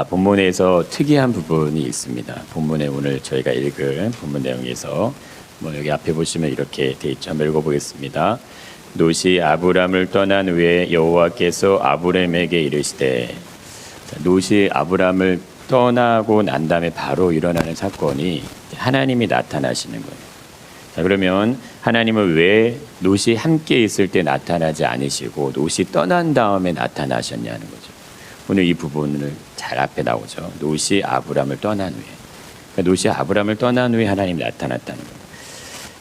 본문에서 특이한 부분이 있습니다. 본문에 오늘 저희가 읽은 본문 내용에서 여기 앞에 보시면 이렇게 돼 있죠. 한번 읽어보겠습니다. 롯이 아브람을 떠난 후에 여호와께서 아브람에게 이르시되, 롯이 아브람을 떠나고 난 다음에 바로 일어나는 사건이 하나님이 나타나시는 거예요. 자, 그러면 하나님은 왜 롯이 함께 있을 때 나타나지 않으시고 롯이 떠난 다음에 나타나셨냐는 거죠. 오늘 이 부분을 잘 앞에 나오죠. 롯이 아브람을 떠난 후에. 그러니까 롯이 아브람을 떠난 후에 하나님이 나타났다는 거예요.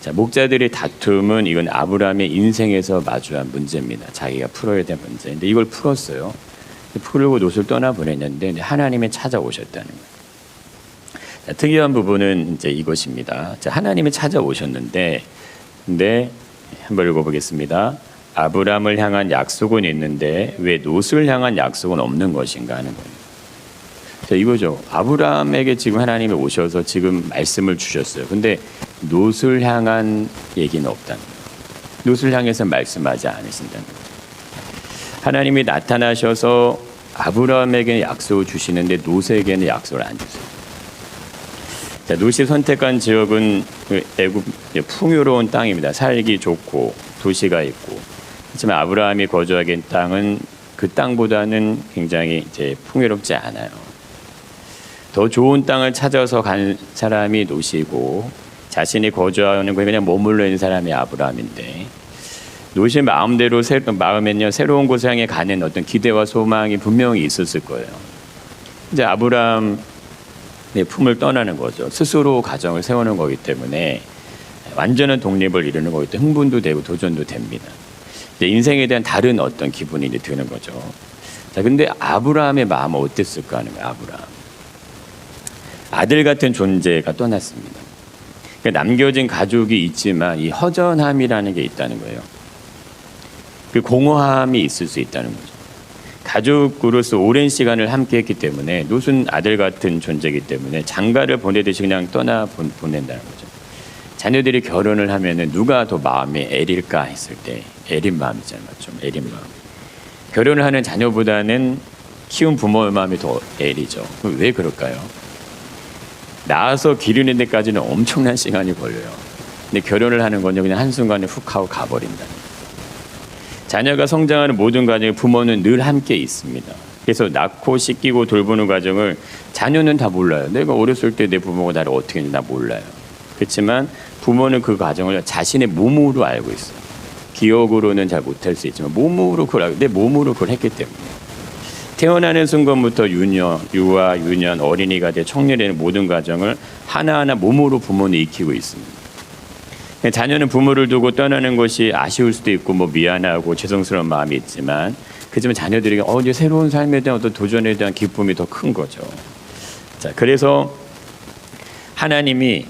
자, 목자들의 다툼은 이건 아브람의 인생에서 마주한 문제입니다. 자기가 풀어야 될 문제인데 이걸 풀었어요. 풀고 롯을 떠나보냈는데 하나님이 찾아오셨다는 거예요. 자, 특이한 부분은 이제 이것입니다. 자, 하나님이 찾아오셨는데, 근데 한번 읽어보겠습니다. 아브람을 향한 약속은 있는데 왜 롯을 향한 약속은 없는 것인가 하는 거예요. 자, 이거죠. 아브람에게 지금 하나님이 오셔서 지금 말씀을 주셨어요. 근데 롯을 향한 얘기는 없다는 거예요. 롯을 향해서 말씀하지 않으신다는 거예요. 하나님이 나타나셔서 아브람에게 약속을 주시는데 롯에게는 약속을 안 주세요. 자, 롯이 선택한 지역은 애굽 풍요로운 땅입니다. 살기 좋고 도시가 있고. 하지만 아브라함이 거주하게 된 땅은 그 땅보다는 굉장히 이제 풍요롭지 않아요. 더 좋은 땅을 찾아서 간 사람이 롯이고 자신이 거주하는 곳에 그냥 머물러 있는 사람이 아브라함인데, 롯의 마음에는요 새로운 곳을 향해 가는 어떤 기대와 소망이 분명히 있었을 거예요. 이제 아브라함의 품을 떠나는 거죠. 스스로 가정을 세우는 거기 때문에 완전한 독립을 이루는 거기 때문에 흥분도 되고 도전도 됩니다. 이제 인생에 대한 다른 어떤 기분이 이제 드는 거죠. 자, 근데 아브라함의 마음은 어땠을까 하는 거예요. 아브라함. 아들 같은 존재가 떠났습니다. 그러니까 남겨진 가족이 있지만 이 허전함이라는 게 있다는 거예요. 그 공허함이 있을 수 있다는 거죠. 가족으로서 오랜 시간을 함께 했기 때문에 롯은 아들 같은 존재이기 때문에 장가를 보내듯이 그냥 보낸다는 거죠. 자녀들이 결혼을 하면은 누가 더 마음이 애릴까 했을 때 애린 마음이잖아요. 좀 애린 마음. 결혼을 하는 자녀보다는 키운 부모의 마음이 더 애리죠. 왜 그럴까요? 낳아서 기르는 데까지는 엄청난 시간이 걸려요. 근데 결혼을 하는 건요 그냥 한순간에 훅 하고 가버린다. 자녀가 성장하는 모든 과정에 부모는 늘 함께 있습니다. 그래서 낳고 씻기고 돌보는 과정을 자녀는 다 몰라요. 내가 어렸을 때 내 부모가 나를 어떻게 했는지 나 몰라요. 그렇지만 부모는 그 과정을 자신의 몸으로 알고 있어요. 기억으로는 잘 못할 수 있지만 몸으로 그걸 알고, 내 몸으로 그걸 했기 때문에. 태어나는 순간부터 유아, 유년, 어린이가 돼 청년의 모든 과정을 하나하나 몸으로 부모는 익히고 있습니다. 자녀는 부모를 두고 떠나는 것이 아쉬울 수도 있고 미안하고 죄송스러운 마음이 있지만, 그렇지만 자녀들에게 이제 새로운 삶에 대한 어떤 도전에 대한 기쁨이 더 큰 거죠. 자, 그래서 하나님이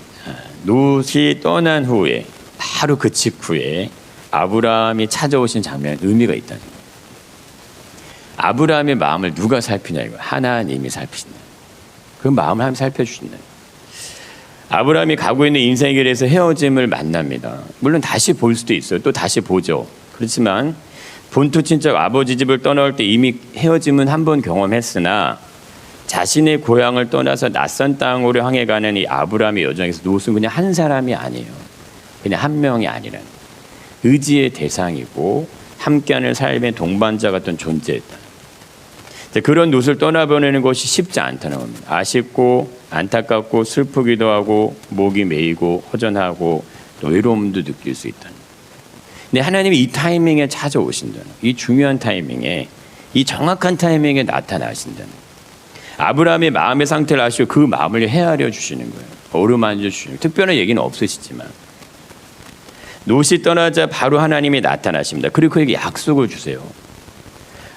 롯이 떠난 후에 바로 그 직후에 아브라함이 찾아오신 장면에 의미가 있다는 거예요. 아브라함의 마음을 누가 살피냐 이거 하나님이 살피신다. 그 마음을 하나님 살펴주신다. 아브라함이 가고 있는 인생의 길에서 헤어짐을 만납니다. 물론 다시 볼 수도 있어요. 또 다시 보죠. 그렇지만 본토 친척 아버지 집을 떠나올 때 이미 헤어짐은 한 번 경험했으나 자신의 고향을 떠나서 낯선 땅으로 향해 가는 이 아브라함의 여정에서 롯은 그냥 한 사람이 아니에요. 그냥 한 명이 아니라는 의지의 대상이고 함께하는 삶의 동반자 같은 존재였다. 그런 롯을 떠나보내는 것이 쉽지 않다는 겁니다. 아쉽고 안타깝고 슬프기도 하고 목이 메이고 허전하고 또 외로움도 느낄 수 있다는 거예요. 근데 하나님이 이 타이밍에 찾아오신다는 거예요. 이 중요한 타이밍에, 이 정확한 타이밍에 나타나신다는 거예요. 아브라함의 마음의 상태를 아시고 그 마음을 헤아려 주시는 거예요. 어루만져 주시는 거예요. 특별한 얘기는 없으시지만 롯이 떠나자 바로 하나님이 나타나십니다. 그리고 그에게 약속을 주세요.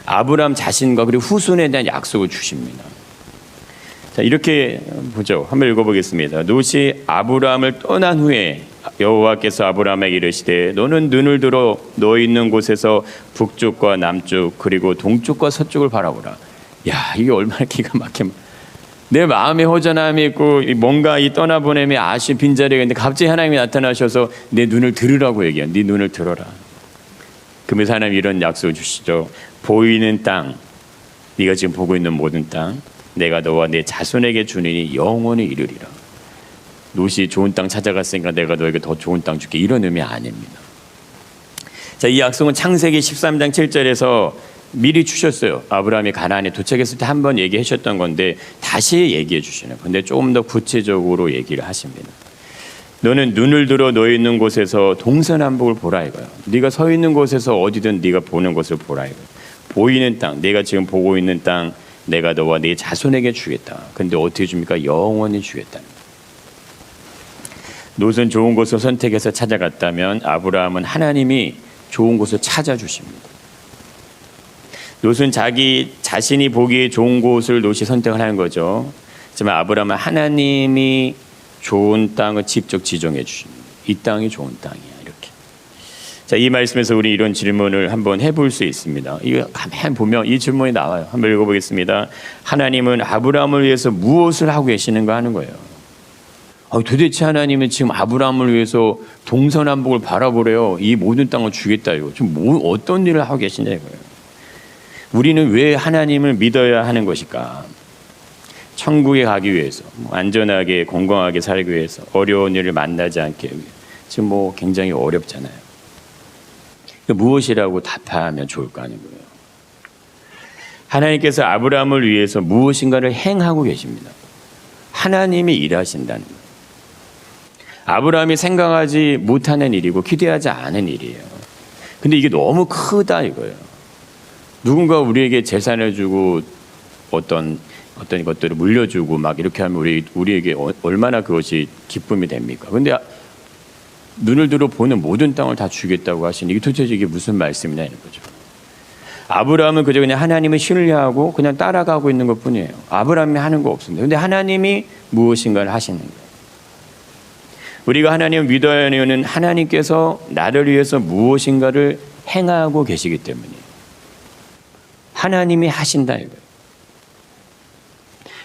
아브라함 자신과 그리고 후손에 대한 약속을 주십니다. 자, 이렇게 보죠. 한번 읽어보겠습니다. 롯이 아브라함을 떠난 후에 여호와께서 아브라함에게 이르시되 너는 눈을 들어 너 있는 곳에서 북쪽과 남쪽 그리고 동쪽과 서쪽을 바라보라. 야, 이게 얼마나 기가 막혀. 내 마음에 허전함이 있고 뭔가 이 떠나보냄에 아쉬운 빈자리가 있는데 갑자기 하나님이 나타나셔서 내 눈을 들으라고 얘기해요. 네 눈을 들어라. 그러면서 하나님 이런 약속을 주시죠. 보이는 땅, 네가 지금 보고 있는 모든 땅, 내가 너와 내 자손에게 주리니 영원히 이르리라. 롯이 좋은 땅 찾아갔으니까 내가 너에게 더 좋은 땅 줄게, 이런 의미 아닙니다. 자, 이 약속은 창세기 13장 7절에서 미리 주셨어요. 아브라함이 가나안에 도착했을 때 한번 얘기해 주셨던 건데 다시 얘기해 주시는 건데 조금 더 구체적으로 얘기를 하십니다. 너는 눈을 들어 너 있는 곳에서 동서남북을 보라 이거예요. 네가 서 있는 곳에서 어디든 네가 보는 곳을 보라 이거예요. 보이는 땅, 내가 지금 보고 있는 땅 내가 너와 네 자손에게 주겠다. 근데 어떻게 줍니까? 영원히 주겠다는 거예요. 롯은 좋은 곳을 선택해서 찾아갔다면 아브라함은 하나님이 좋은 곳을 찾아주십니다. 롯은 자기 자신이 보기에 좋은 곳을 롯이 선택을 하는 거죠. 하지만 아브라함은 하나님이 좋은 땅을 직접 지정해 주십니다. 이 땅이 좋은 땅이야, 이렇게. 자, 이 말씀에서 우리 이런 질문을 한번 해볼 수 있습니다. 이거 가만 보면 이 질문이 나와요. 한번 읽어보겠습니다. 하나님은 아브라함을 위해서 무엇을 하고 계시는가 하는 거예요. 도대체 하나님은 지금 아브라함을 위해서 동서남북을 바라보래요. 이 모든 땅을 주겠다 이거. 지금 어떤 일을 하고 계시냐 이거예요. 우리는 왜 하나님을 믿어야 하는 것일까? 천국에 가기 위해서, 안전하게 건강하게 살기 위해서, 어려운 일을 만나지 않게 지금 굉장히 어렵잖아요. 무엇이라고 답하면 좋을까 하는 거예요. 하나님께서 아브라함을 위해서 무엇인가를 행하고 계십니다. 하나님이 일하신다는 거예요. 아브라함이 생각하지 못하는 일이고 기대하지 않은 일이에요. 근데 이게 너무 크다 이거예요. 누군가 우리에게 재산을 주고 어떤 것들을 물려주고 막 이렇게 하면 우리에게 얼마나 그것이 기쁨이 됩니까? 근데 눈을 들어 보는 모든 땅을 다 주겠다고 하시니 이게 도대체 이게 무슨 말씀이냐 이런 거죠. 아브라함은 그저 그냥 하나님을 신뢰하고 그냥 따라가고 있는 것뿐이에요. 아브라함이 하는 거 없습니다. 근데 하나님이 무엇인가를 하시는 거예요. 우리가 하나님을 믿어야 하는 하나님께서 나를 위해서 무엇인가를 행하고 계시기 때문이에요. 하나님이 하신다 이거예요.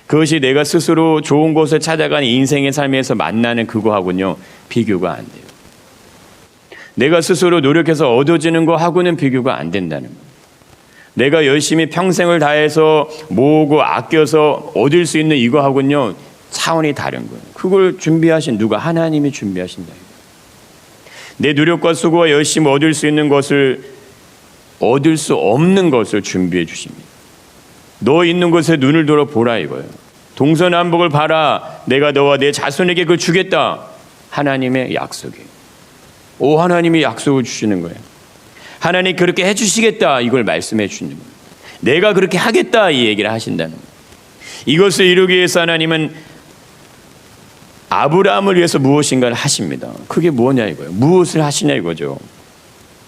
그것이 내가 스스로 좋은 곳을 찾아가는 인생의 삶에서 만나는 그거하고는요 비교가 안 돼요. 내가 스스로 노력해서 얻어지는 거하고는 비교가 안 된다는 거예요. 내가 열심히 평생을 다해서 모으고 아껴서 얻을 수 있는 이거하고는요 차원이 다른 거예요. 그걸 준비하신 누가? 하나님이 준비하신다. 내 노력과 수고와 열심히 얻을 수 있는 것을 얻을 수 없는 것을 준비해 주십니다. 너 있는 곳에 눈을 들어 보라 이거예요. 동서남북을 봐라. 내가 너와 내 자손에게 그걸 주겠다. 하나님의 약속이에요. 하나님이 약속을 주시는 거예요. 하나님 그렇게 해주시겠다 이걸 말씀해 주시는 거예요. 내가 그렇게 하겠다 이 얘기를 하신다는 거예요. 이것을 이루기 위해서 하나님은 아브라함을 위해서 무엇인가를 하십니다. 그게 뭐냐 이거예요. 무엇을 하시냐 이거죠.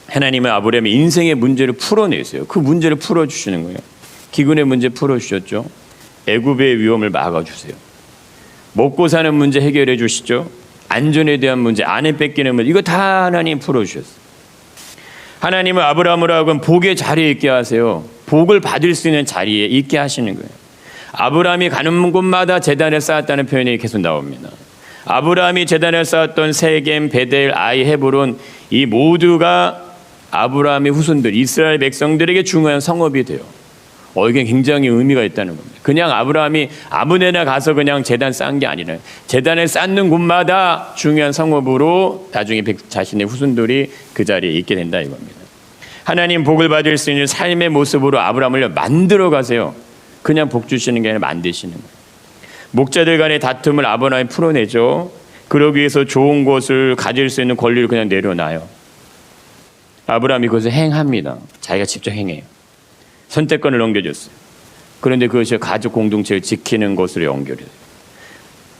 하나님은 아브라함의 인생의 문제를 풀어내세요. 그 문제를 풀어주시는 거예요. 기근의 문제 풀어주셨죠. 애굽의 위험을 막아주세요. 먹고 사는 문제 해결해 주시죠. 안전에 대한 문제, 아내 뺏기는 문제, 이거 다 하나님 풀어주셨어요. 하나님은 아브라함을 하여금 복의 자리에 있게 하세요. 복을 받을 수 있는 자리에 있게 하시는 거예요. 아브라함이 가는 곳마다 제단을 쌓았다는 표현이 계속 나옵니다. 아브라함이 제단을 쌓았던 세겜, 베델, 아이, 헤브론 이 모두가 아브라함의 후손들, 이스라엘 백성들에게 중요한 성읍이 돼요. 이게 굉장히 의미가 있다는 겁니다. 그냥 아브라함이 아무데나 가서 그냥 제단 쌓은 게 아니라 제단을 쌓는 곳마다 중요한 성읍으로 나중에 자신의 후손들이 그 자리에 있게 된다 이겁니다. 하나님 복을 받을 수 있는 삶의 모습으로 아브라함을 만들어 가세요. 그냥 복 주시는 게 아니라 만드시는 거예요. 목자들 간의 다툼을 아브라함이 풀어내죠. 그러기 위해서 좋은 곳을 가질 수 있는 권리를 그냥 내려놔요. 아브라함이 그것을 행합니다. 자기가 직접 행해요. 선택권을 넘겨줬어요. 그런데 그것이 가족 공동체를 지키는 것으로 연결해요.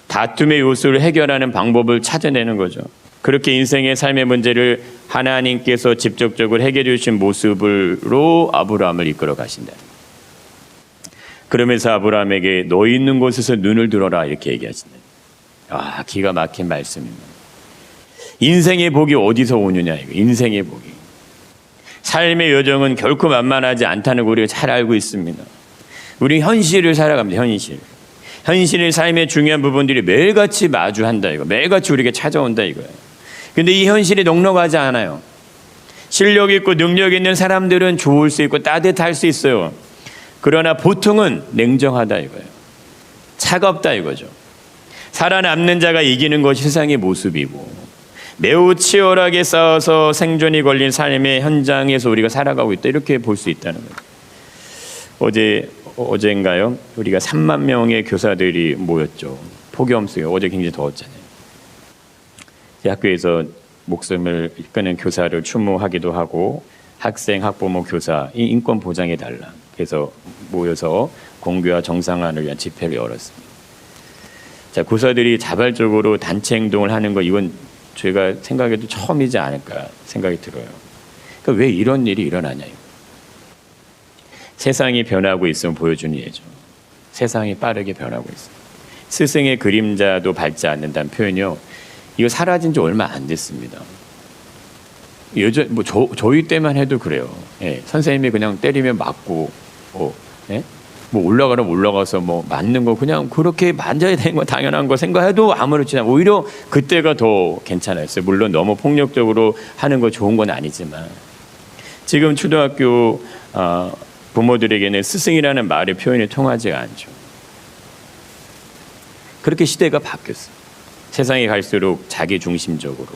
다툼의 요소를 해결하는 방법을 찾아내는 거죠. 그렇게 인생의 삶의 문제를 하나님께서 직접적으로 해결해 주신 모습으로 아브라함을 이끌어 가신다. 그러면서 아브라함에게 너 있는 곳에서 눈을 들어라 이렇게 얘기하신다. 기가 막힌 말씀입니다. 인생의 복이 어디서 오느냐 이거. 인생의 복이. 삶의 여정은 결코 만만하지 않다는 걸 우리가 잘 알고 있습니다. 우리 현실을 살아갑니다. 현실의 삶의 중요한 부분들이 매일같이 마주한다 이거. 매일같이 우리에게 찾아온다 이거예요. 근데 이 현실이 넉넉하지 않아요. 실력 있고 능력 있는 사람들은 좋을 수 있고 따뜻할 수 있어요. 그러나 보통은 냉정하다 이거예요. 차갑다 이거죠. 살아남는 자가 이기는 것이 세상의 모습이고 매우 치열하게 싸워서 생존이 걸린 삶의 현장에서 우리가 살아가고 있다 이렇게 볼 수 있다는 거예요. 어제인가요? 우리가 3만 명의 교사들이 모였죠. 폭염 속에 어제 굉장히 더웠잖아요. 학교에서 목숨을 이끄는 교사를 추모하기도 하고 학생, 학부모, 교사 이 인권 보장해 달라. 그래서 모여서 공교와 정상화를 위한 집회를 열었습니다. 자, 교사들이 자발적으로 단체 행동을 하는 거 이건 저희가 생각해도 처음이지 않을까 생각이 들어요. 그러니까 왜 이런 일이 일어나냐. 세상이 변하고 있으면 보여주는 예죠. 세상이 빠르게 변하고 있어요. 스승의 그림자도 밟지 않는다는 표현이요. 이거 사라진 지 얼마 안 됐습니다. 저희 때만 해도 그래요. 예, 선생님이 그냥 때리면 맞고, 올라가면 올라가서 맞는 거 그냥 그렇게 만져야 되는 거 당연한 거 생각해도 아무렇지 않아. 오히려 그때가 더 괜찮았어요. 물론 너무 폭력적으로 하는 거 좋은 건 아니지만 지금 초등학교 부모들에게는 스승이라는 말의 표현이 통하지가 않죠. 그렇게 시대가 바뀌었어요. 세상이 갈수록 자기 중심적으로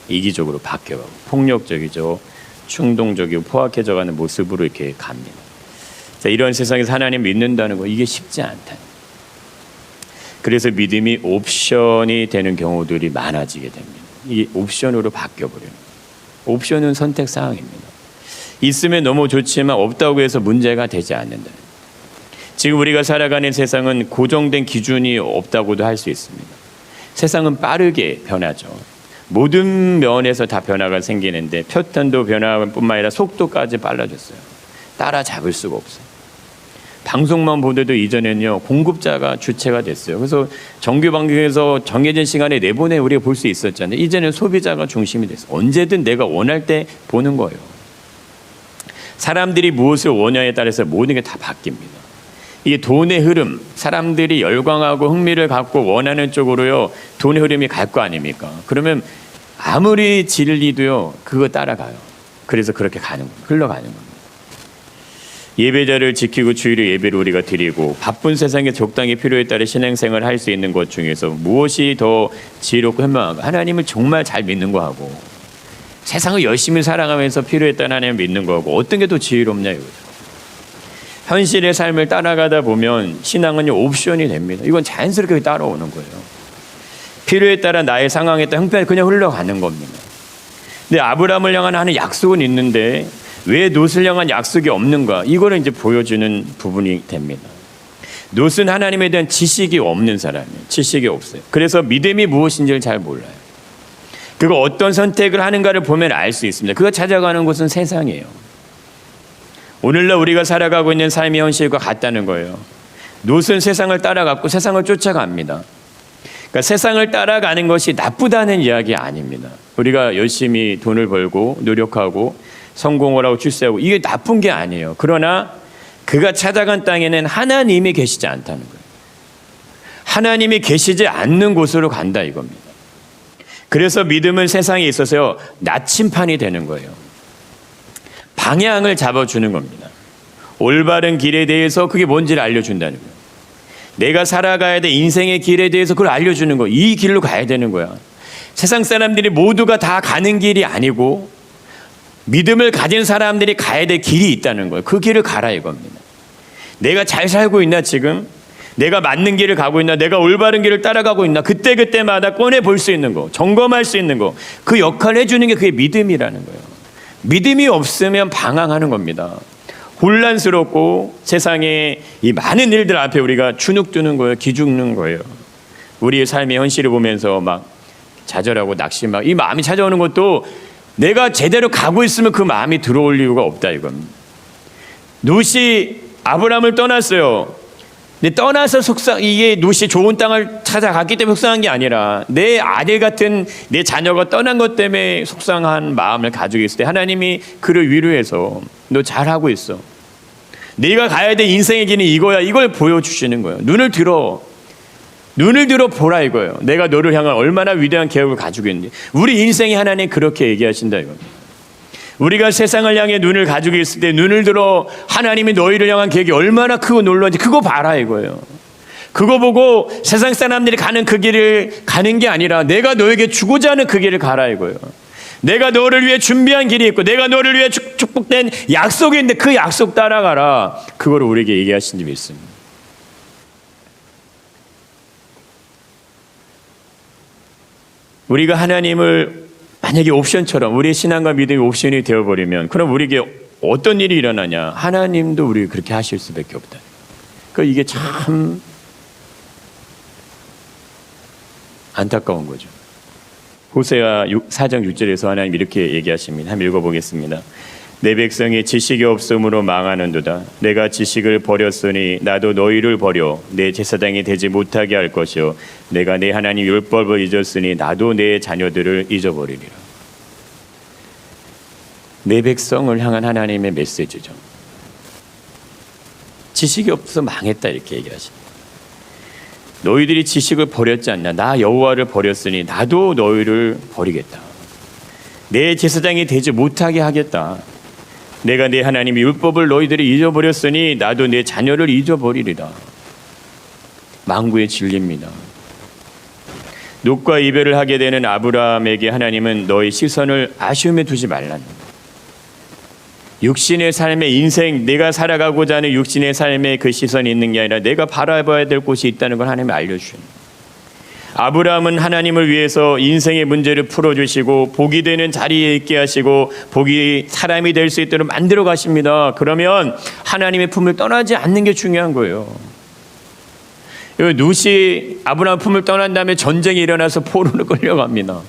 이기적으로 바뀌어가고 폭력적이죠. 충동적이고 포악해져가는 모습으로 이렇게 갑니다. 자, 이런 세상에서 하나님 믿는다는 거 이게 쉽지 않다. 그래서 믿음이 옵션이 되는 경우들이 많아지게 됩니다. 이게 옵션으로 바뀌어버려요. 옵션은 선택 사항입니다. 있으면 너무 좋지만 없다고 해서 문제가 되지 않는다. 지금 우리가 살아가는 세상은 고정된 기준이 없다고도 할 수 있습니다. 세상은 빠르게 변하죠. 모든 면에서 다 변화가 생기는데 패턴도 변화뿐만 아니라 속도까지 빨라졌어요. 따라잡을 수가 없어요. 방송만 보더라도 이전에는요 공급자가 주체가 됐어요. 그래서 정규 방송에서 정해진 시간에 내보내 우리가 볼 수 있었잖아요. 이제는 소비자가 중심이 됐어요. 언제든 내가 원할 때 보는 거예요. 사람들이 무엇을 원하냐에 따라서 모든 게 다 바뀝니다. 이게 돈의 흐름, 사람들이 열광하고 흥미를 갖고 원하는 쪽으로요 돈의 흐름이 갈 거 아닙니까? 그러면 아무리 진리도요 그거 따라가요. 그래서 그렇게 가는 거예요. 흘러가는 겁니다. 예배자를 지키고 주일에 예배를 우리가 드리고 바쁜 세상에 적당히 필요에 따라 신앙생활을 할 수 있는 것 중에서 무엇이 더 지혜롭고 현명한가? 하나님을 정말 잘 믿는 거하고 세상을 열심히 살아가면서 필요에 따라 하나님을 믿는 거하고 어떤 게 더 지혜롭냐 이거죠. 현실의 삶을 따라가다 보면 신앙은 옵션이 됩니다. 이건 자연스럽게 따라오는 거예요. 필요에 따라 나의 상황에 따라 형편이 그냥 흘러가는 겁니다. 근데 아브라함을 향한 하는 약속은 있는데 왜 롯을 향한 약속이 없는가? 이거를 이제 보여주는 부분이 됩니다. 롯은 하나님에 대한 지식이 없는 사람이에요. 지식이 없어요. 그래서 믿음이 무엇인지를 잘 몰라요. 그리고 어떤 선택을 하는가를 보면 알 수 있습니다. 그거 찾아가는 곳은 세상이에요. 오늘날 우리가 살아가고 있는 삶의 현실과 같다는 거예요. 롯은 세상을 따라갔고 세상을 쫓아갑니다. 그러니까 세상을 따라가는 것이 나쁘다는 이야기 아닙니다. 우리가 열심히 돈을 벌고 노력하고 성공을 하고 출세하고 이게 나쁜 게 아니에요. 그러나 그가 찾아간 땅에는 하나님이 계시지 않다는 거예요. 하나님이 계시지 않는 곳으로 간다 이겁니다. 그래서 믿음은 세상에 있어서요 나침판이 되는 거예요. 방향을 잡아주는 겁니다. 올바른 길에 대해서 그게 뭔지를 알려준다는 거예요. 내가 살아가야 될 인생의 길에 대해서 그걸 알려주는 거예요. 이 길로 가야 되는 거야. 세상 사람들이 모두가 다 가는 길이 아니고 믿음을 가진 사람들이 가야 될 길이 있다는 거예요. 그 길을 가라 이겁니다. 내가 잘 살고 있나 지금? 내가 맞는 길을 가고 있나? 내가 올바른 길을 따라가고 있나? 그때그때마다 꺼내 볼 수 있는 거, 점검할 수 있는 거, 그 역할을 해주는 게 그게 믿음이라는 거예요. 믿음이 없으면 방황하는 겁니다. 혼란스럽고 세상에 이 많은 일들 앞에 우리가 주눅드는 거예요. 기죽는 거예요. 우리의 삶의 현실을 보면서 막 좌절하고 낙심하고 이 마음이 찾아오는 것도 내가 제대로 가고 있으면 그 마음이 들어올 이유가 없다 이겁니다. 롯이 아브라함을 떠났어요. 근데 떠나서 이게 롯이 좋은 땅을 찾아갔기 때문에 속상한 게 아니라 내 아들 같은 내 자녀가 떠난 것 때문에 속상한 마음을 가지고 있을 때 하나님이 그를 위로해서 너 잘하고 있어. 네가 가야 될 인생의 길은 이거야. 이걸 보여주시는 거예요. 눈을 들어 보라 이거예요. 내가 너를 향한 얼마나 위대한 계획을 가지고 있는지. 우리 인생이 하나님 그렇게 얘기하신다 이겁니다. 우리가 세상을 향해 눈을 가지고 있을 때 눈을 들어 하나님이 너희를 향한 계획이 얼마나 크고 놀라운지 그거 봐라 이거예요. 그거 보고 세상 사람들이 가는 그 길을 가는 게 아니라 내가 너에게 주고자 하는 그 길을 가라 이거예요. 내가 너를 위해 준비한 길이 있고 내가 너를 위해 축복된 약속이 있는데 그 약속 따라가라. 그거를 우리에게 얘기하신 적이 있습니다. 우리가 하나님을 만약에 옵션처럼 우리의 신앙과 믿음이 옵션이 되어버리면 그럼 우리에게 어떤 일이 일어나냐. 하나님도 우리 그렇게 하실 수밖에 없다. 그러니까 이게 참 안타까운 거죠. 호세아 4장 6절에서 하나님 이렇게 얘기하십니다. 한번 읽어보겠습니다. 내 백성이 지식이 없음으로 망하는도다. 내가 지식을 버렸으니 나도 너희를 버려 내 제사장이 되지 못하게 할 것이요 내가 내 하나님 율법을 잊었으니 나도 내 자녀들을 잊어버리리라. 내 백성을 향한 하나님의 메시지죠. 지식이 없어서 망했다 이렇게 얘기하십니다. 너희들이 지식을 버렸지 않나. 나 여호와를 버렸으니 나도 너희를 버리겠다. 내 제사장이 되지 못하게 하겠다. 내가 내 하나님의 율법을 너희들이 잊어버렸으니 나도 내 자녀를 잊어버리리라. 망구의 진리입니다. 롯과 이별을 하게 되는 아브라함에게 하나님은 너희 시선을 아쉬움에 두지 말라는 거예요. 육신의 삶의 인생, 내가 살아가고자 하는 육신의 삶에 그 시선이 있는 게 아니라 내가 바라봐야 될 곳이 있다는 걸 하나님이 알려주시는 거예요. 아브라함은 하나님을 위해서 인생의 문제를 풀어주시고 복이 되는 자리에 있게 하시고 복이 사람이 될 수 있도록 만들어 가십니다. 그러면 하나님의 품을 떠나지 않는 게 중요한 거예요. 룻이 아브라함 품을 떠난 다음에 전쟁이 일어나서 포로로 끌려갑니다.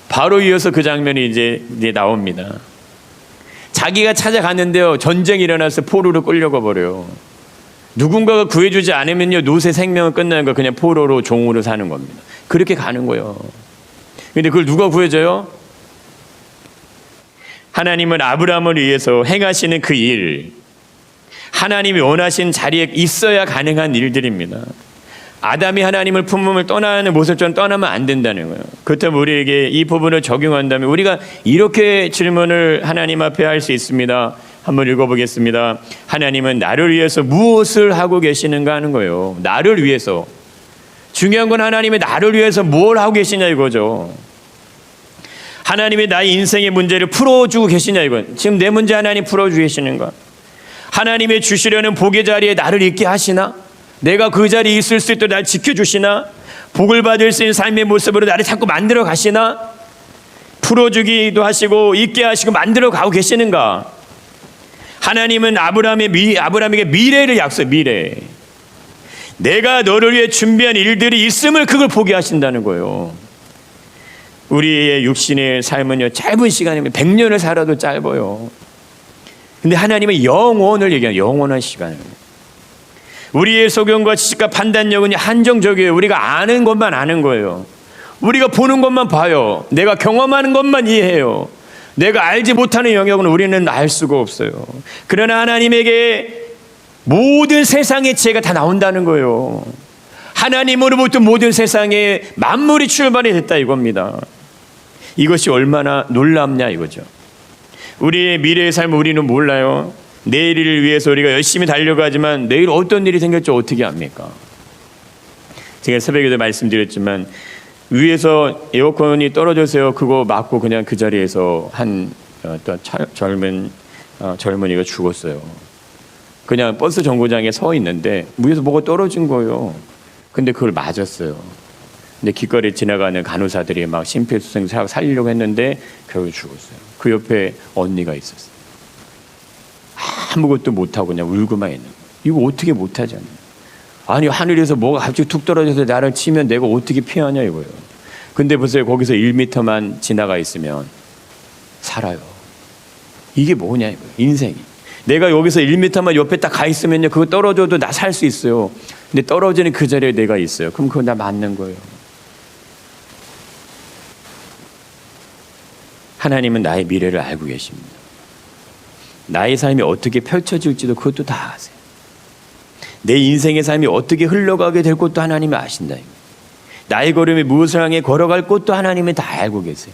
바로 이어서 그 장면이 이제 나옵니다. 자기가 찾아갔는데요, 전쟁이 일어나서 포로로 끌려가 버려요. 누군가가 구해주지 않으면요, 롯의 생명은 끝나는 거 그냥 포로로 종으로 사는 겁니다. 그렇게 가는 거예요. 근데 그걸 누가 구해줘요? 하나님은 아브라함을 위해서 행하시는 그 일, 하나님이 원하신 자리에 있어야 가능한 일들입니다. 아담이 하나님을 품음을 떠나는 모습처럼 떠나면 안 된다는 거예요. 그렇다면 우리에게 이 부분을 적용한다면 우리가 이렇게 질문을 하나님 앞에 할 수 있습니다. 한번 읽어보겠습니다. 하나님은 나를 위해서 무엇을 하고 계시는가 하는 거예요. 나를 위해서. 중요한 건 하나님이 나를 위해서 뭘 하고 계시냐 이거죠. 하나님이 나의 인생의 문제를 풀어주고 계시냐 이건. 지금 내 문제 하나님 풀어주고 계시는가. 하나님이 주시려는 복의 자리에 나를 있게 하시나. 내가 그 자리에 있을 수 있도록 나를 지켜주시나. 복을 받을 수 있는 삶의 모습으로 나를 자꾸 만들어 가시나. 풀어주기도 하시고 있게 하시고 만들어 가고 계시는가. 하나님은 아브라함에게 미래를 약속해. 미래. 내가 너를 위해 준비한 일들이 있음을 그걸 보게 하신다는 거예요. 우리의 육신의 삶은요, 짧은 시간이면 100년을 살아도 짧아요. 근데 하나님은 영원을 얘기해요. 영원한 시간을. 우리의 소견과 지식과 판단력은 한정적이에요. 우리가 아는 것만 아는 거예요. 우리가 보는 것만 봐요. 내가 경험하는 것만 이해해요. 내가 알지 못하는 영역은 우리는 알 수가 없어요. 그러나 하나님에게 모든 세상의 지혜가 다 나온다는 거예요. 하나님으로부터 모든 세상의 만물이 출발이 됐다 이겁니다. 이것이 얼마나 놀랍냐 이거죠. 우리의 미래의 삶을 우리는 몰라요. 내일을 위해서 우리가 열심히 달려가지만 내일 어떤 일이 생길지 어떻게 압니까? 제가 새벽에도 말씀드렸지만 위에서 에어컨이 떨어져서요, 그거 맞고 그냥 그 자리에서 또 젊은이가 죽었어요. 그냥 버스 정거장에 서 있는데 위에서 뭐가 떨어진 거예요. 근데 그걸 맞았어요. 근데 길거리에 지나가는 간호사들이 막 심폐소생술 살리려고 했는데 결국 죽었어요. 그 옆에 언니가 있었어요. 아무것도 못하고 그냥 울고만 있는 거예요. 이거 어떻게 못하잖아요. 아니 하늘에서 뭐가 갑자기 툭 떨어져서 나를 치면 내가 어떻게 피하냐 이거예요. 근데 보세요, 거기서 1m만 지나가 있으면 살아요. 이게 뭐냐 이거예요. 인생이. 내가 여기서 1m만 옆에 딱 가 있으면요, 그거 떨어져도 나 살 수 있어요. 근데 떨어지는 그 자리에 내가 있어요. 그럼 그거 나 맞는 거예요. 하나님은 나의 미래를 알고 계십니다. 나의 삶이 어떻게 펼쳐질지도 그것도 다 아세요. 내 인생의 삶이 어떻게 흘러가게 될 것도 하나님이 아신다. 나의 걸음이 무엇을 향해 걸어갈 것도 하나님이 다 알고 계세요.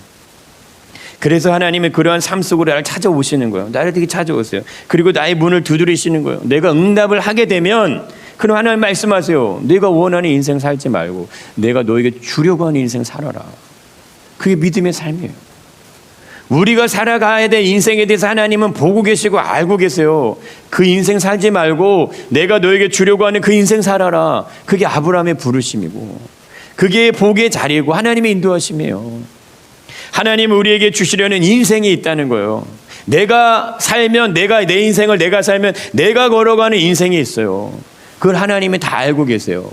그래서 하나님은 그러한 삶 속으로 나를 찾아오시는 거예요. 나를 되게 찾아오세요. 그리고 나의 문을 두드리시는 거예요. 내가 응답을 하게 되면 그럼 하나님 말씀하세요. 내가 원하는 인생 살지 말고 내가 너에게 주려고 하는 인생 살아라. 그게 믿음의 삶이에요. 우리가 살아가야 될 인생에 대해서 하나님은 보고 계시고 알고 계세요. 그 인생 살지 말고 내가 너에게 주려고 하는 그 인생 살아라. 그게 아브라함의 부르심이고 그게 복의 자리이고 하나님의 인도하심이에요. 하나님은 우리에게 주시려는 인생이 있다는 거예요. 내가 살면 내 인생을 내가 살면 내가 걸어가는 인생이 있어요. 그걸 하나님이 다 알고 계세요.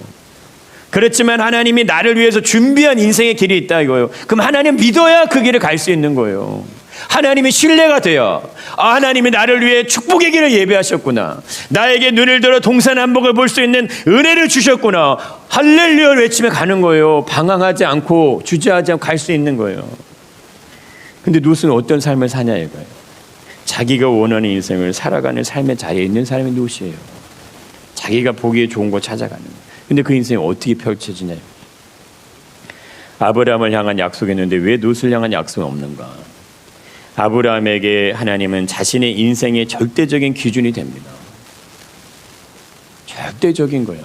그렇지만 하나님이 나를 위해서 준비한 인생의 길이 있다 이거예요. 그럼 하나님 믿어야 그 길을 갈 수 있는 거예요. 하나님이 신뢰가 돼야 하나님이 나를 위해 축복의 길을 예배하셨구나. 나에게 눈을 들어 동서남북을 볼 수 있는 은혜를 주셨구나. 할렐루야를 외치며 가는 거예요. 방황하지 않고 주저하지 않고 갈 수 있는 거예요. 근데 롯은 어떤 삶을 사냐 이거예요. 자기가 원하는 인생을 살아가는 삶의 자리에 있는 사람이 롯이에요. 자기가 보기에 좋은 거 찾아가는 거예요. 근데 그 인생이 어떻게 펼쳐지냐. 아브라함을 향한 약속이 있는데 왜 롯을 향한 약속이 없는가. 아브라함에게 하나님은 자신의 인생의 절대적인 기준이 됩니다. 절대적인 거예요.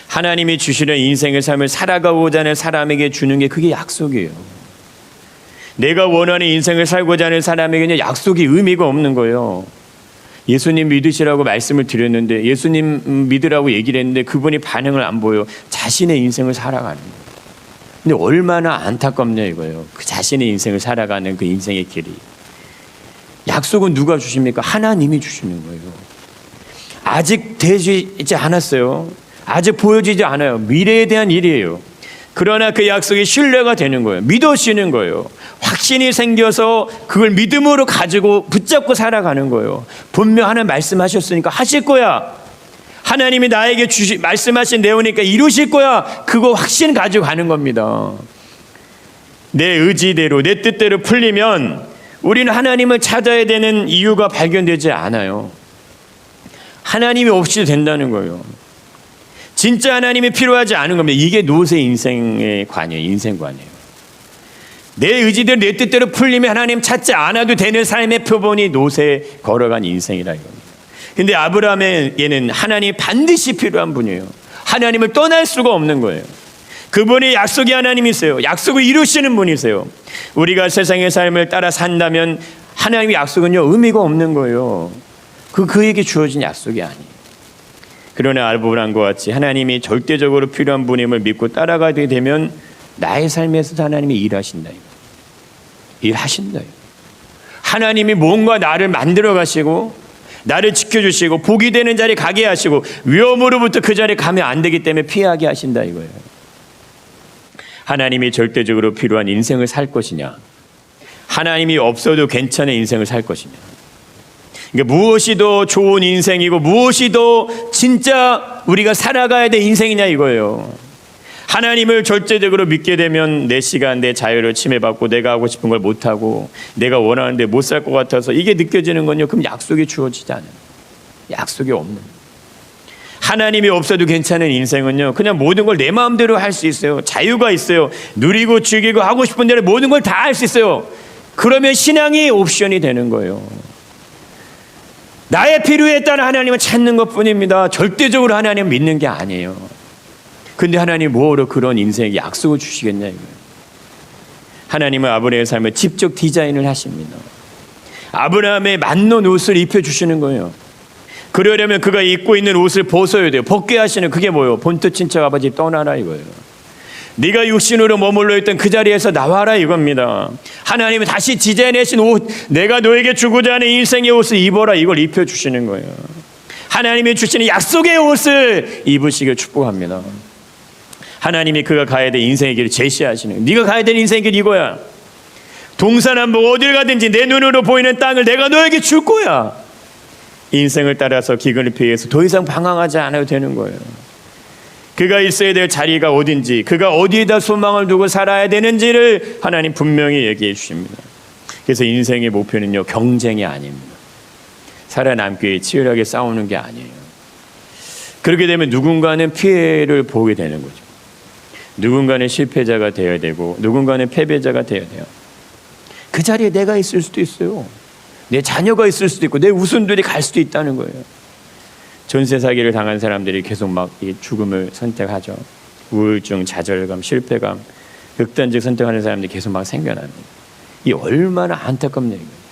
하나님이 주시는 인생의 삶을 살아가고자 하는 사람에게 주는 게 그게 약속이에요. 내가 원하는 인생을 살고자 하는 사람에게는 약속이 의미가 없는 거예요. 예수님 믿으시라고 말씀을 드렸는데 예수님 믿으라고 얘기를 했는데 그분이 반응을 안 보여. 자신의 인생을 살아가는 거예요. 근데 얼마나 안타깝냐 이거예요. 그 자신의 인생을 살아가는 그 인생의 길이. 약속은 누가 주십니까? 하나님이 주시는 거예요. 아직 되지 않았어요. 아직 보여지지 않아요. 미래에 대한 일이에요. 그러나 그 약속이 신뢰가 되는 거예요. 믿어지는 거예요. 확신이 생겨서 그걸 믿음으로 가지고 붙잡고 살아가는 거예요. 분명 하나님 말씀하셨으니까 하실 거야. 하나님이 나에게 말씀하신 내용이니까 이루실 거야. 그거 확신 가지고 가는 겁니다. 내 의지대로 내 뜻대로 풀리면 우리는 하나님을 찾아야 되는 이유가 발견되지 않아요. 하나님이 없이도 된다는 거예요. 진짜 하나님이 필요하지 않은 겁니다. 이게 롯의 인생의 관이에요. 인생관이에요. 내 의지대로 내 뜻대로 풀리면 하나님 찾지 않아도 되는 삶의 표본이 롯의 걸어간 인생이라 이겁니다. 근데 아브라함에게는 하나님이 반드시 필요한 분이에요. 하나님을 떠날 수가 없는 거예요. 그분이 약속이 하나님이세요. 약속을 이루시는 분이세요. 우리가 세상의 삶을 따라 산다면 하나님의 약속은요 의미가 없는 거예요. 그에게 주어진 약속이 아니에요. 그러나 아브라함과 같이 하나님이 절대적으로 필요한 분임을 믿고 따라가게 되면 나의 삶에서도 하나님이 일하신다. 일하신다. 하나님이 뭔가 나를 만들어 가시고 나를 지켜주시고 복이 되는 자리에 가게 하시고 위험으로부터 그 자리에 가면 안 되기 때문에 피하게 하신다 이거예요. 하나님이 절대적으로 필요한 인생을 살 것이냐, 하나님이 없어도 괜찮은 인생을 살 것이냐. 그러니까 무엇이 더 좋은 인생이고 무엇이 더 진짜 우리가 살아가야 될 인생이냐 이거예요. 하나님을 절대적으로 믿게 되면 내 시간, 내 자유를 침해받고 내가 하고 싶은 걸 못하고 내가 원하는데 못 살 것 같아서 이게 느껴지는 건요. 그럼 약속이 주어지지 않아요. 약속이 없는. 하나님이 없어도 괜찮은 인생은요. 그냥 모든 걸 내 마음대로 할 수 있어요. 자유가 있어요. 누리고 즐기고 하고 싶은 대로 모든 걸 다 할 수 있어요. 그러면 신앙이 옵션이 되는 거예요. 나의 필요에 따라 하나님을 찾는 것뿐입니다. 절대적으로 하나님을 믿는 게 아니에요. 근데 하나님 뭐로 그런 인생에 약속을 주시겠냐 이거예요. 하나님은 아브라함의 삶을 직접 디자인을 하십니다. 아브라함에 맞는 옷을 입혀주시는 거예요. 그러려면 그가 입고 있는 옷을 벗어야 돼요. 벗게 하시는 그게 뭐예요? 본토 친척 아버지 떠나라 이거예요. 네가 육신으로 머물러 있던 그 자리에서 나와라 이겁니다. 하나님은 다시 디자인하신 옷, 내가 너에게 주고자 하는 인생의 옷을 입어라, 이걸 입혀주시는 거예요. 하나님이 주시는 약속의 옷을 입으시길 축복합니다. 하나님이 그가 가야 될 인생의 길을 제시하시는 거예요. 네가 가야 될 인생의 길 이거야. 동서남북 어딜 가든지 내 눈으로 보이는 땅을 내가 너에게 줄 거야. 인생을 따라서 기근을 피해서 더 이상 방황하지 않아도 되는 거예요. 그가 있어야 될 자리가 어딘지, 그가 어디에다 소망을 두고 살아야 되는지를 하나님 분명히 얘기해 주십니다. 그래서 인생의 목표는요, 경쟁이 아닙니다. 살아남기 위해 치열하게 싸우는 게 아니에요. 그렇게 되면 누군가는 피해를 보게 되는 거죠. 누군가는 실패자가 되어야 되고 누군가는 패배자가 되어야 돼요. 그 자리에 내가 있을 수도 있어요. 내 자녀가 있을 수도 있고 내 우선들이 갈 수도 있다는 거예요. 전세 사기를 당한 사람들이 계속 막 이 죽음을 선택하죠. 우울증, 좌절감, 실패감, 극단적 선택하는 사람들이 계속 막 생겨납니다. 이 얼마나 안타깝냐 이거예요.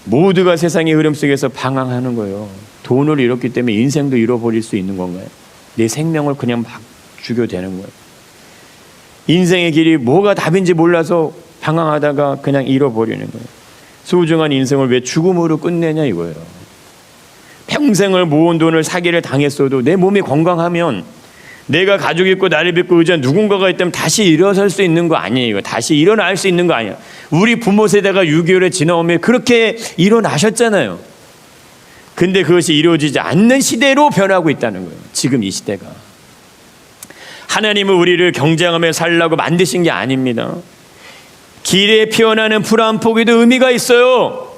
모두가 세상의 흐름 속에서 방황하는 거예요. 돈을 잃었기 때문에 인생도 잃어버릴 수 있는 건가요? 내 생명을 그냥 막 죽여도 되는 거예요. 인생의 길이 뭐가 답인지 몰라서 방황하다가 그냥 잃어버리는 거예요. 소중한 인생을 왜 죽음으로 끝내냐 이거예요. 평생을 모은 돈을 사기를 당했어도 내 몸이 건강하면 내가 가족 있고 나를 믿고 의지한 누군가가 있다면 다시 일어설 수 있는 거 아니에요. 이거. 다시 일어날 수 있는 거 아니야. 우리 부모 세대가 6.25를 지나오면 그렇게 일어나셨잖아요. 근데 그것이 이루어지지 않는 시대로 변하고 있다는 거예요. 지금 이 시대가. 하나님은 우리를 경쟁하며 살라고 만드신 게 아닙니다. 길에 피어나는 풀 한 포기도 의미가 있어요.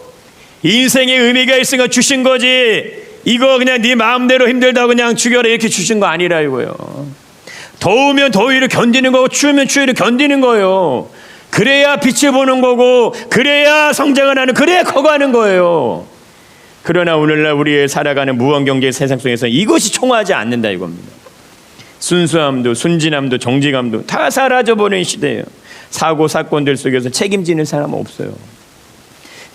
인생에 의미가 있으니까 주신 거지. 이거 그냥 네 마음대로 힘들다고 그냥 죽여라 이렇게 주신 거 아니라 이거예요. 더우면 더위를 견디는 거고 추우면 추위를 견디는 거예요. 그래야 빛을 보는 거고 그래야 성장을 하는, 그래야 커가는 거예요. 그러나 오늘날 우리의 살아가는 무한경제 세상 속에서 이것이 총하지 않는다 이겁니다. 순수함도 순진함도 정직함도 다 사라져버린 시대예요. 사고 사건들 속에서 책임지는 사람은 없어요.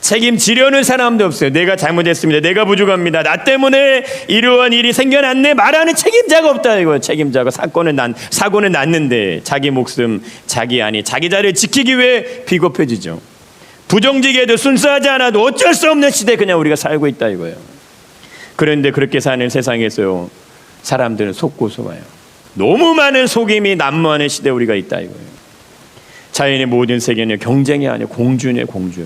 책임지려는 사람도 없어요. 내가 잘못했습니다. 내가 부족합니다. 나 때문에 이러한 일이 생겨났네 말하는 책임자가 없다 이거예요. 책임자가 사고는 났는데 자기 목숨, 자기 아니 자기 자리를 지키기 위해 비겁해지죠. 부정직해도 순수하지 않아도 어쩔 수 없는 시대에 그냥 우리가 살고 있다 이거예요. 그런데 그렇게 사는 세상에서요, 사람들은 속고 속아요. 너무 많은 속임이 난무하는 시대에 우리가 있다 이거예요. 자연의 모든 세계는 경쟁이 아니고 공주네 공주.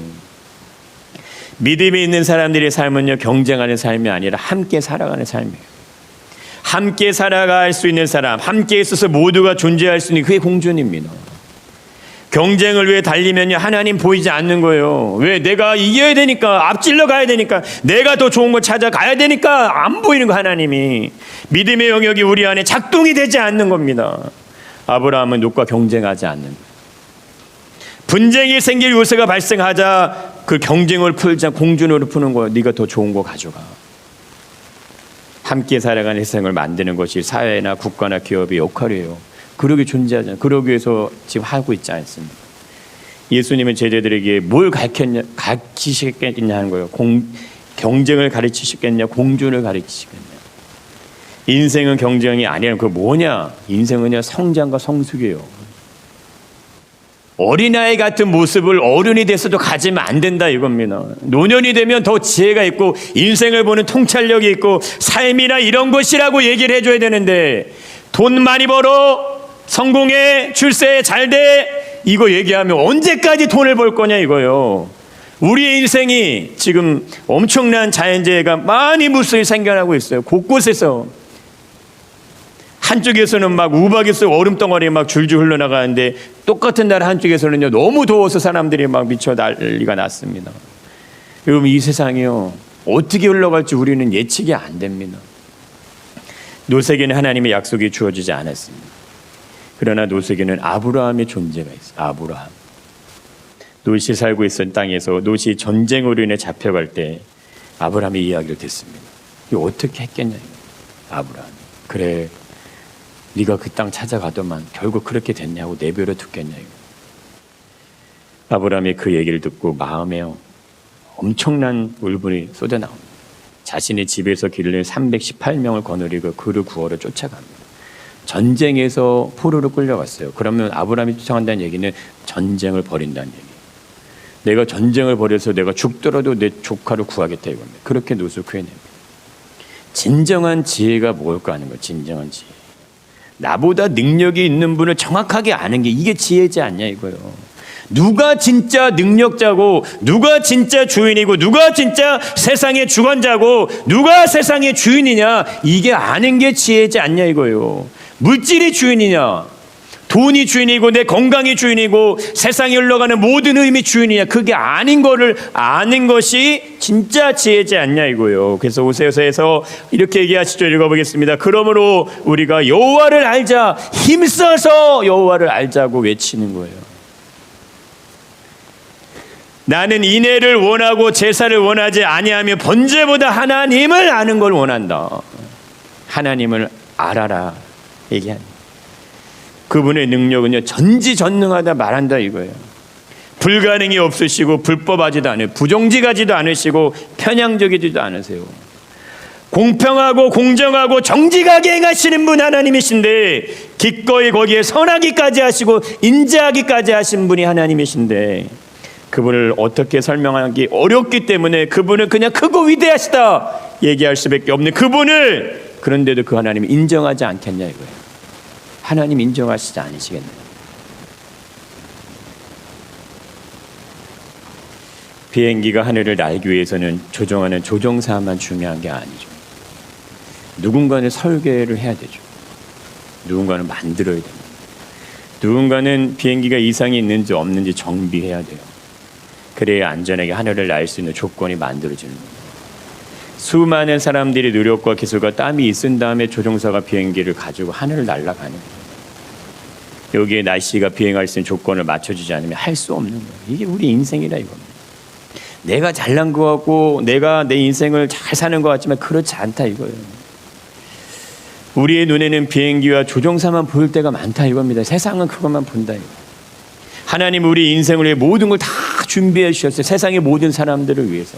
믿음이 있는 사람들의 삶은요, 경쟁하는 삶이 아니라 함께 살아가는 삶이에요. 함께 살아갈 수 있는 사람, 함께 있어서 모두가 존재할 수 있는 그게 공존입니다. 경쟁을 위해 달리면요, 하나님 보이지 않는 거예요. 왜? 내가 이겨야 되니까, 앞질러 가야 되니까, 내가 더 좋은 거 찾아가야 되니까 안 보이는 거 하나님이. 믿음의 영역이 우리 안에 작동이 되지 않는 겁니다. 아브라함은 롯과 경쟁하지 않는 거예요. 분쟁이 생길 요소가 발생하자 그 경쟁을 풀자 공존으로 푸는 거예요. 네가 더 좋은 거 가져가. 함께 살아가는 세상을 만드는 것이 사회나 국가나 기업의 역할이에요. 그러게 존재하잖아요. 그러기 위해서 지금 하고 있지 않습니까? 예수님은 제자들에게 뭘 가르치시겠냐 하는 거예요. 경쟁을 가르치시겠냐, 공존을 가르치시겠냐. 인생은 경쟁이 아니라 그 뭐냐? 인생은요, 성장과 성숙이에요. 어린아이 같은 모습을 어른이 돼서도 가지면 안 된다 이겁니다. 노년이 되면 더 지혜가 있고 인생을 보는 통찰력이 있고 삶이나 이런 것이라고 얘기를 해줘야 되는데, 돈 많이 벌어, 성공해, 출세 잘돼, 이거 얘기하면 언제까지 돈을 벌 거냐 이거예요. 우리의 인생이 지금 엄청난 자연재해가 많이 무수히 생겨나고 있어요. 곳곳에서. 한쪽에서는 막 우박이 쏘고 얼음덩어리 막 줄줄 흘러나가는데, 똑같은 날 한쪽에서는요, 너무 더워서 사람들이 막 미쳐 난리가 났습니다. 여러분, 이 세상이요, 어떻게 흘러갈지 우리는 예측이 안 됩니다. 롯에게는 하나님의 약속이 주어지지 않았습니다. 그러나 롯에게는 아브라함의 존재가 있어요. 아브라함. 롯이 살고 있던 땅에서 롯이 전쟁으로 인해 잡혀갈 때 아브라함의 이야기를 듣습니다. 이거 어떻게 했겠냐, 아브라함. 그래, 네가 그 땅 찾아가더만 결국 그렇게 됐냐고 내버려 뒀겠냐. 아브라함이 그 얘기를 듣고 마음에 엄청난 울분이 쏟아나옵니다. 자신의 집에서 기르는 318명을 거느리고 그를 구하러 쫓아갑니다. 전쟁에서 포로로 끌려갔어요. 그러면 아브라함이 쫓아간다는 얘기는 전쟁을 벌인다는 얘기예요. 내가 전쟁을 벌여서 내가 죽더라도 내 조카를 구하겠다 이겁니다. 그렇게 롯을 구해냅니다. 진정한 지혜가 뭘까 하는 거예요. 진정한 지혜. 나보다 능력이 있는 분을 정확하게 아는 게 이게 지혜지 않냐 이거예요. 누가 진짜 능력자고, 누가 진짜 주인이고, 누가 진짜 세상의 주관자고, 누가 세상의 주인이냐, 이게 아는 게 지혜지 않냐 이거예요. 물질이 주인이냐, 돈이 주인이고 내 건강이 주인이고 세상에 흘러가는 모든 의미 주인이냐, 그게 아닌 거를 아는 것이 진짜 지혜지 않냐 이거예요. 그래서 호세아서에서 이렇게 얘기하시죠. 읽어보겠습니다. 그러므로 우리가 여호와를 알자, 힘써서 여호와를 알자고 외치는 거예요. 나는 인애를 원하고 제사를 원하지 아니하며 번제보다 하나님을 아는 걸 원한다. 하나님을 알아라 얘기하니 그분의 능력은요 전지전능하다 말한다 이거예요. 불가능이 없으시고 불법하지도 않으시고 부정직하지도 않으시고 편향적이지도 않으세요. 공평하고 공정하고 정직하게 행하시는 분 하나님이신데 기꺼이 거기에 선하기까지 하시고 인자하기까지 하신 분이 하나님이신데 그분을 어떻게 설명하기 어렵기 때문에 그분은 그냥 크고 위대하시다 얘기할 수밖에 없는 그분을 그런데도 그 하나님이 인정하지 않겠냐 이거예요. 하나님 인정하시지 않으시겠나요? 비행기가 하늘을 날기 위해서는 조종하는 조종사만 중요한 게 아니죠. 누군가는 설계를 해야 되죠. 누군가는 만들어야 됩니다. 누군가는 비행기가 이상이 있는지 없는지 정비해야 돼요. 그래야 안전하게 하늘을 날 수 있는 조건이 만들어지는 겁니다. 수많은 사람들의 노력과 기술과 땀이 있은 다음에 조종사가 비행기를 가지고 하늘을 날아가는 거예요. 여기에 날씨가 비행할 수 있는 조건을 맞춰주지 않으면 할 수 없는 거예요. 이게 우리 인생이라 이겁니다. 내가 잘난 것 같고 내가 내 인생을 잘 사는 것 같지만 그렇지 않다 이거예요. 우리의 눈에는 비행기와 조종사만 보일 때가 많다 이겁니다. 세상은 그것만 본다 이거예요. 하나님 우리 인생을 위해 모든 걸 다 준비해 주셨어요. 세상의 모든 사람들을 위해서.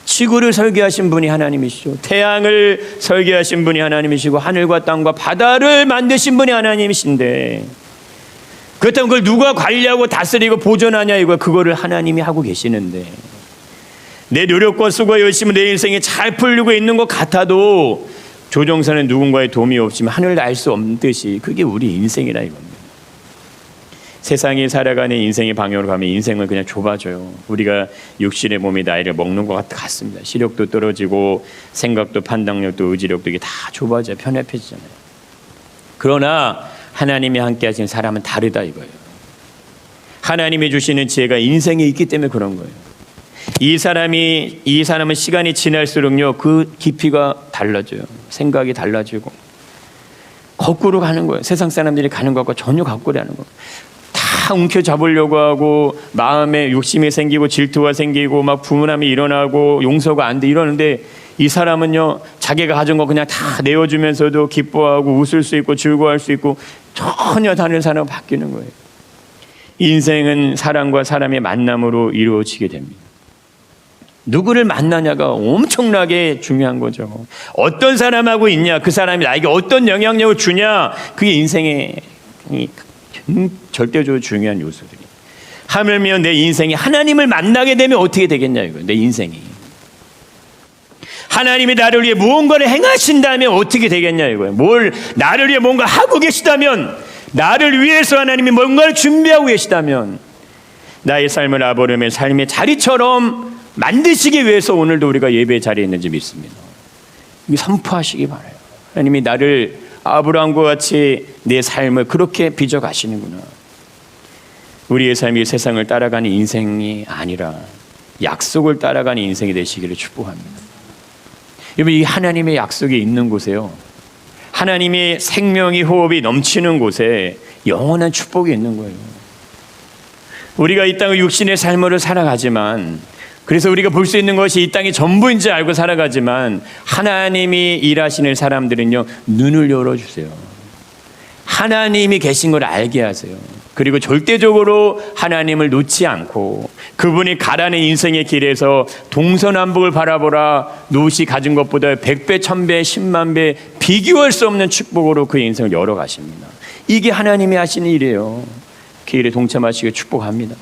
지구를 설계하신 분이 하나님이시죠. 태양을 설계하신 분이 하나님이시고 하늘과 땅과 바다를 만드신 분이 하나님이신데 그렇다면 그걸 누가 관리하고 다스리고 보존하냐 이거 그거를 하나님이 하고 계시는데 내 노력과 수고와 열심히 내 인생이 잘 풀리고 있는 것 같아도 조종사는 누군가의 도움이 없으면 하늘을 날 수 없듯이 그게 우리 인생이라 이겁니다. 세상이 살아가는 인생의 방향으로 가면 인생을 그냥 좁아져요. 우리가 육신의 몸이 나이를 먹는 것 같습니다. 시력도 떨어지고 생각도 판단력도 의지력도 이게 다 좁아져요. 편협해지잖아요. 그러나 하나님이 함께 하시는 사람은 다르다 이거예요. 하나님이 주시는 지혜가 인생에 있기 때문에 그런 거예요. 이 사람은 시간이 지날수록요 그 깊이가 달라져요. 생각이 달라지고 거꾸로 가는 거예요. 세상 사람들이 가는 것과 전혀 거꾸로 하는 거예요. 다 움켜잡으려고 하고 마음에 욕심이 생기고 질투가 생기고 막 분함이 일어나고 용서가 안 돼 이러는데 이 사람은요 자기가 가진 거 그냥 다 내어주면서도 기뻐하고 웃을 수 있고 즐거워할 수 있고 전혀 다른 사람으로 바뀌는 거예요. 인생은 사람과 사람의 만남으로 이루어지게 됩니다. 누구를 만나냐가 엄청나게 중요한 거죠. 어떤 사람하고 있냐, 그 사람이 나에게 어떤 영향력을 주냐, 그게 인생의 절대적으로 중요한 요소들이. 하물며 내 인생이 하나님을 만나게 되면 어떻게 되겠냐 이거. 내 인생이 하나님이 나를 위해 무언가를 행하신다면 어떻게 되겠냐 이거예요. 뭘 나를 위해 뭔가 하고 계시다면, 나를 위해서 하나님이 뭔가를 준비하고 계시다면 나의 삶을 아브라함의 삶의 자리처럼 만드시기 위해서 오늘도 우리가 예배 자리에 있는지 믿습니다. 이 선포하시기 바라요. 하나님이 나를 아브라함과 같이 내 삶을 그렇게 빚어가시는구나. 우리의 삶이 세상을 따라가는 인생이 아니라 약속을 따라가는 인생이 되시기를 축복합니다. 여러분, 이 하나님의 약속이 있는 곳에요, 하나님의 생명이 호흡이 넘치는 곳에 영원한 축복이 있는 거예요. 우리가 이 땅의 육신의 삶을 살아가지만, 그래서 우리가 볼 수 있는 것이 이 땅이 전부인지 알고 살아가지만, 하나님이 일하시는 사람들은요 눈을 열어주세요. 하나님이 계신 걸 알게 하세요. 그리고 절대적으로 하나님을 놓지 않고 그분이 가라는 인생의 길에서 동서남북을 바라보라, 롯이 가진 것보다 100배, 1000배, 10만 배 비교할 수 없는 축복으로 그 인생을 열어가십니다. 이게 하나님이 하시는 일이에요. 그 일에 동참하시길 축복합니다.